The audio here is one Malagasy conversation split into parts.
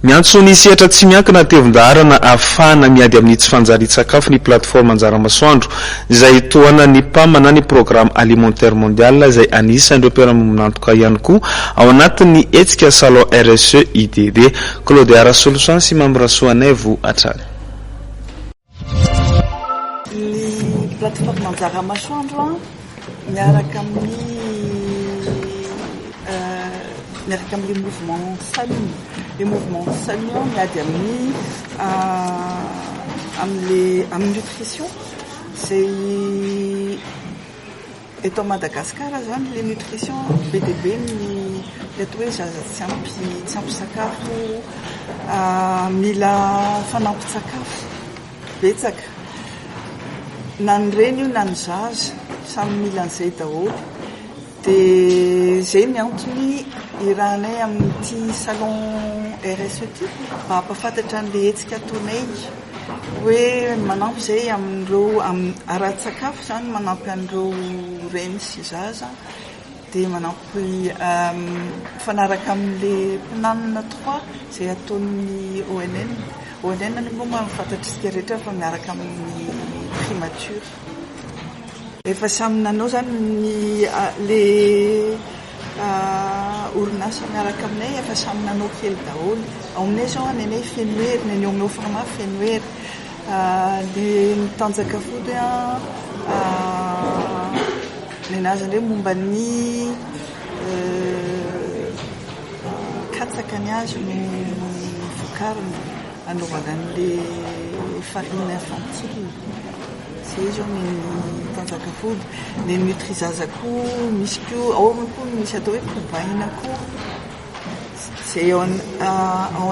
Miantso ny sehatra tsy miankina tevon-daharana ahafahana miady amin'ny tsy fanjari-tsakafo ny plateforme anjara masoandro izay toana ny pamana ny programme alimentaire mondial izay anisan'ireo mpiara-monantoka ihany koa ao anatin'ny hetsika salon RSE IDD. Claude Arasolusan sy Mamrasoanevo atrany. Ny plateforme anjara masoandro miaraka amin'ny mouvement Salut. Le mouvement Salut miady amin'ny nutrition. C'est eto Madagascar zany le nutrition BDB ny eto hoe zaza tsy ampy sakafo mila fanampin-tsakafo betsaka na ny reny io na ny zaza samy mila an'izay daholo. De zay ny antony iranay amin'ity salon RSE ty mba hampafantatra an'le hetsika ataonay hoe manampy zay amin'ireo ara-tsakafo zany manampy an'ireo reny sy zaza, de manampy fanaraka amin'le pinanina 3 zay ataon'ny ONN ny moa mahafantatritsika rehetra fa miaraka amin'ny primature. Efa samy nanao zany le orinasa miaraka aminay efa samy nanao kely daholo. Ao aminay zao nenay fenoery, nenay aminao format fenoery. Le mitanjaka fody nenazy momba ny katsakany azy no vokariny anaovana an'le farine infantile. Zay zao ny tanjaka fody. Ny nutrizaza koa misy koa ao koa misy atao hoe kobaina koa zay ao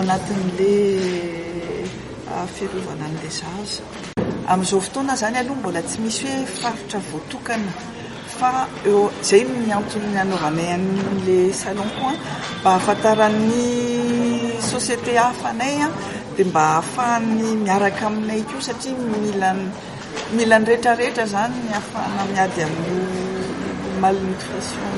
anatin'le fiarovana an'le zaza. Amin'izao fotoana zany aloha mbola tsy misy hoe faritra voatokana fa zay ny antony anaovanay an'le salon koa mba ahafantaran'ny société hafanay de mba ahafahany miaraka aminay koa satria mila ny rehetrarehetra zany ny ahafahana miady amin'ny malnutrition.